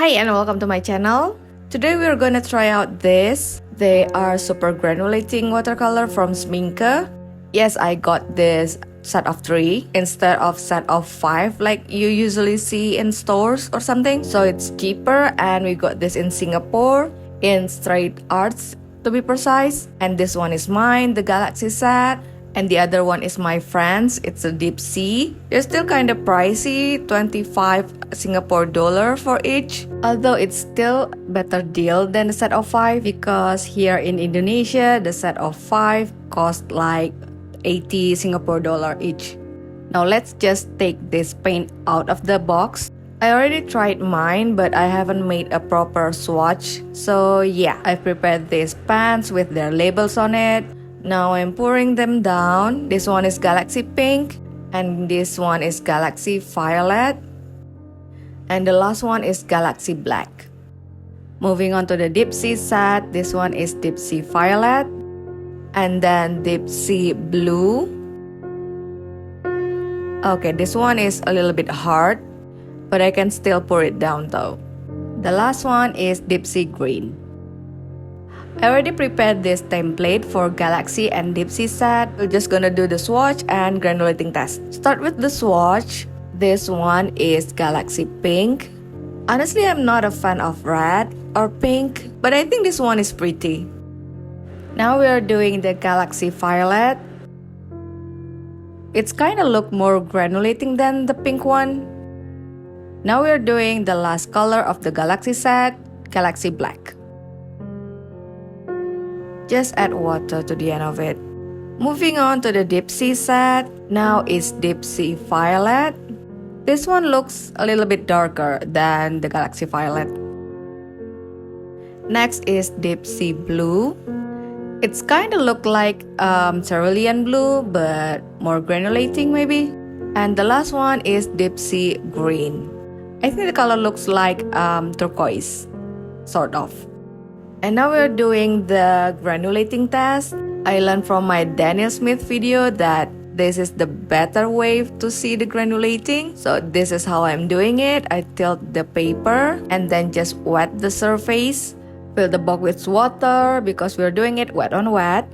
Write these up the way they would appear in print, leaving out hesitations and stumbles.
Hi and welcome to my channel. Today we're gonna try out this. They are super granulating watercolor from Sminke. Yes, I got this set of 3 instead of set of 5 like you usually see in stores or something. So it's cheaper and we got this in Singapore in Straight Arts to be precise. And this one is mine, the Galaxy set. And the other one is my friend's. It's a Deep Sea. They're still kind of pricey, 25 Singapore dollar for each. Although it's still better deal than the set of 5 because here in Indonesia, the set of 5 cost like 80 Singapore dollar each. Now let's just take this paint out of the box. I already tried mine, but I haven't made a proper swatch. So yeah, I've prepared these pans with their labels on it. Now I'm pouring them down. This one is Galaxy Pink and this one is Galaxy Violet. And the last one is Galaxy Black. Moving on to the Deep Sea set, this one is Deep Sea Violet. And then Deep Sea Blue. Okay, this one is a little bit hard, but I can still pour it down though. The last one is Deep Sea Green. I already prepared this template for Galaxy and Deep Sea set. We're just gonna do the swatch and granulating test. Start with the swatch. This one is Galaxy Pink. Honestly, I'm not a fan of red or pink, but I think this one is pretty. Now we are doing the Galaxy Violet. It's kinda look more granulating than the pink one. Now we are doing the last color of the Galaxy set, Galaxy Black. Just add water to the end of it. Moving on to the Deep Sea set. Now is Deep Sea Violet. This one looks a little bit darker than the Galaxy Violet. Next is Deep Sea Blue. It's kind of look like cerulean blue but more granulating maybe. And the last one is Deep Sea Green. I think the color looks like turquoise, sort of. And now we're doing the granulating test. I learned from my Daniel Smith video that this is the better way to see the granulating. So this is how I'm doing it. I tilt the paper and then just wet the surface. Fill the box with water because we're doing it wet on wet.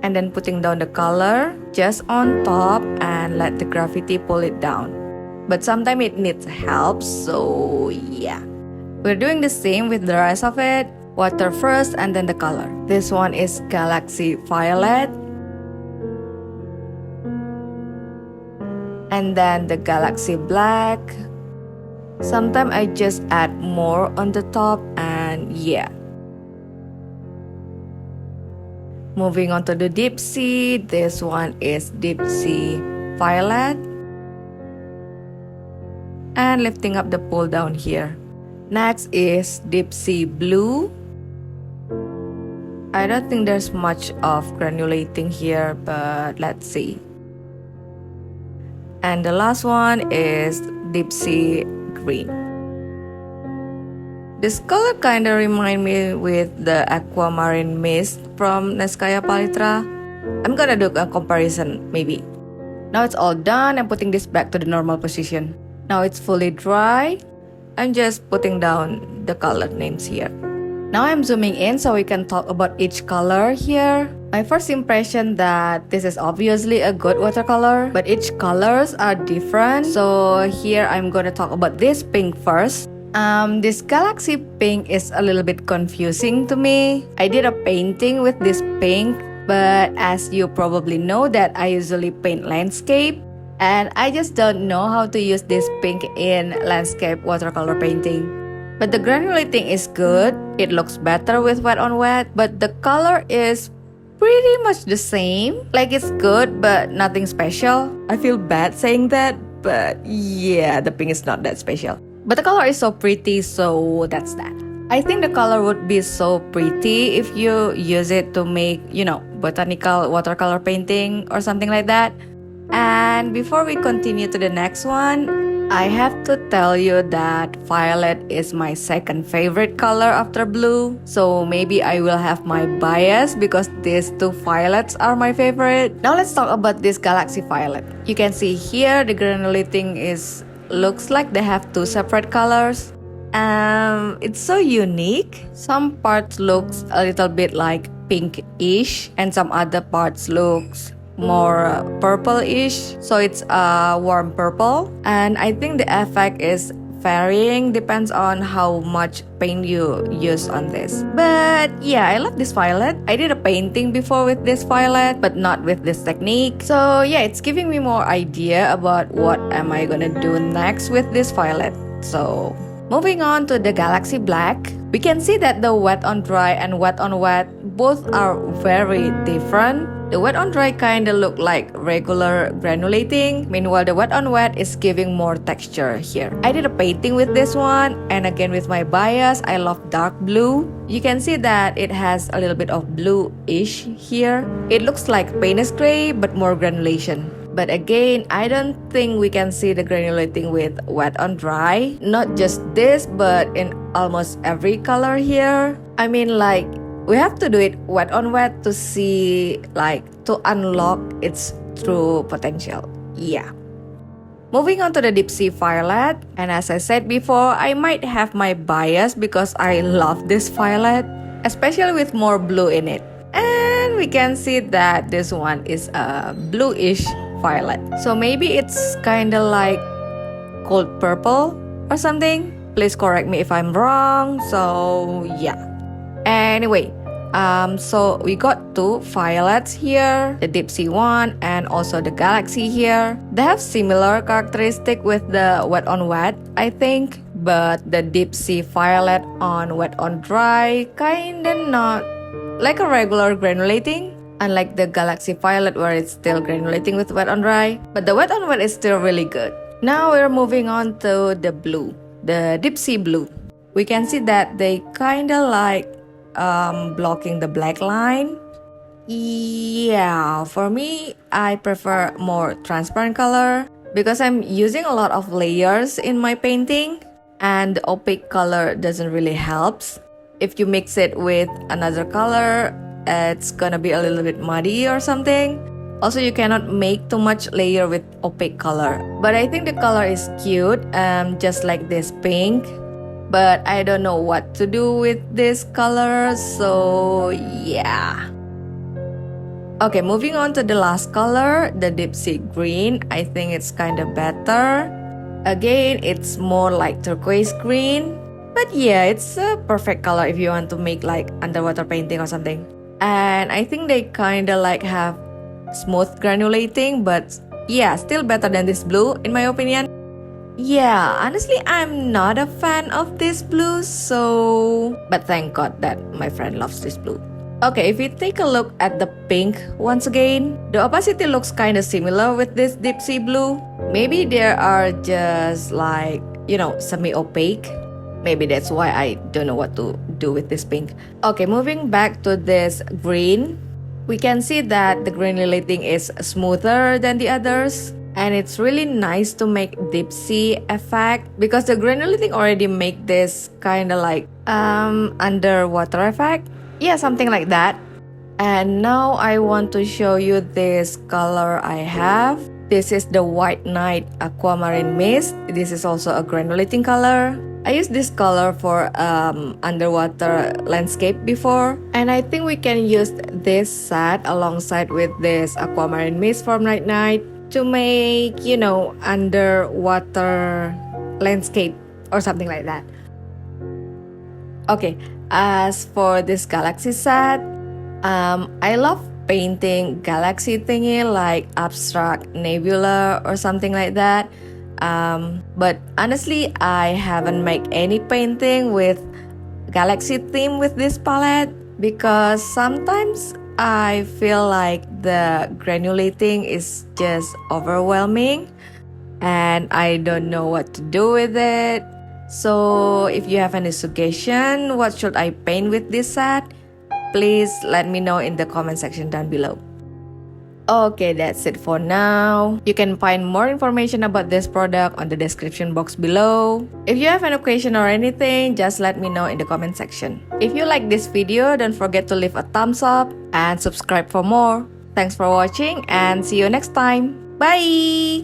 And then putting down the color just on top and let the gravity pull it down. But sometimes it needs help, so yeah. We're doing the same with the rest of it. Water first and then the color. This one is Galaxy Violet. And then the Galaxy Black. Sometimes I just add more on the top and yeah. Moving on to the Deep Sea. This one is Deep Sea Violet. And lifting up the pull down here. Next is Deep Sea Blue. I don't think there's much of granulating here, but let's see. And the last one is Deep Sea Green. This color kind of remind me with the Aquamarine Mist from Nescaya Palitra. I'm gonna do a comparison maybe. Now it's all done. I'm putting this back to the normal position. Now it's fully dry. I'm just putting down the color names here. Now I'm zooming in so we can talk about each color here. My first impression that this is obviously a good watercolor, but each colors are different. So here I'm gonna talk about this pink first. This Galaxy Pink is a little bit confusing to me. I did a painting with this pink, but as you probably know that I usually paint landscape. And I just don't know how to use this pink in landscape watercolor painting. But the granulating is good. It looks better with wet on wet. But the color is pretty much the same. Like it's good, but nothing special. I feel bad saying that, but yeah, the pink is not that special. But the color is so pretty, so that's that. I think the color would be so pretty if you use it to make, botanical watercolor painting or something like that. And before we continue to the next one, I have to tell you that violet is my second favorite color after blue. So maybe I will have my bias because these two violets are my favorite. Now let's talk about this Galaxy Violet. You can see here the granulating looks like they have two separate colors. It's so unique. Some parts looks a little bit like pinkish and some other parts looks more purple-ish, so it's a warm purple. And I think the effect is varying, depends on how much paint you use on this. But yeah, I love this violet. I did a painting before with this violet, but not with this technique. So yeah, it's giving me more idea about what am I gonna do next with this violet. So moving on to the Galaxy Black, we can see that the wet on dry and wet on wet both are very different. The wet on dry kinda look like regular granulating, meanwhile the wet on wet is giving more texture here. I did a painting with this one, and again with my bias, I love dark blue. You can see that it has a little bit of bluish here. It looks like Payne's gray but more granulation. But again, I don't think we can see the granulating with wet on dry. Not just this, but in almost every color here. I mean, like, we have to do it wet on wet to see, like, to unlock its true potential. Yeah. Moving on to the Deep Sea Violet, and as I said before, I might have my bias because I love this violet, especially with more blue in it. And we can see that this one is a bluish violet. So maybe it's kinda like cold purple or something. Please correct me if I'm wrong. So yeah. Anyway, so we got two violets here, the Deep Sea one and also the Galaxy here. They have similar characteristic with the wet on wet, I think, but the Deep Sea Violet on wet on dry kinda not like a regular granulating, unlike the Galaxy Violet where it's still granulating with wet on dry, but the wet on wet is still really good. Now we're moving on to the blue, the Deep Sea Blue. We can see that they kinda like blocking the black line. Yeah, for me, I prefer more transparent color because I'm using a lot of layers in my painting, and the opaque color doesn't really help. If you mix it with another color, it's gonna be a little bit muddy or something. Also, you cannot make too much layer with opaque color. But I think the color is cute, just like this pink. But I don't know what to do with this color, so yeah. Okay, moving on to the last color, the Deep Sea Green. I think it's kind of better. Again, it's more like turquoise green. But yeah, it's a perfect color if you want to make like underwater painting or something. And I think they kind of like have smooth granulating, but yeah, still better than this blue in my opinion. Yeah, honestly, I'm not a fan of this blue, so... But thank God that my friend loves this blue. Okay, if we take a look at the pink once again, the opacity looks kind of similar with this Deep Sea Blue. Maybe there are just like, you know, semi-opaque. Maybe that's why I don't know what to do with this pink. Okay, moving back to this green, we can see that the granulating is smoother than the others. And it's really nice to make deep sea effect because the granulating already make this kind of like underwater effect. Yeah, something like that. And now I want to show you this color I have. This is the White Night Aquamarine Mist. This is also a granulating color. I used this color for underwater landscape before, and I think we can use this set alongside with this Aquamarine Mist from Night Night to make, you know, underwater landscape or something like that. Okay, as for this galaxy set, I love painting galaxy thingy like abstract nebula or something like that. But honestly, I haven't made any painting with galaxy theme with this palette because sometimes I feel like the granulating is just overwhelming and I don't know what to do with it. So if you have any suggestion, what should I paint with this set? Please let me know in the comment section down below. Okay, that's it for now. You can find more information about this product on the description box below. If you have any question or anything, just let me know in the comment section. If you like this video, don't forget to leave a thumbs up and subscribe for more. Thanks for watching and see you next time. Bye!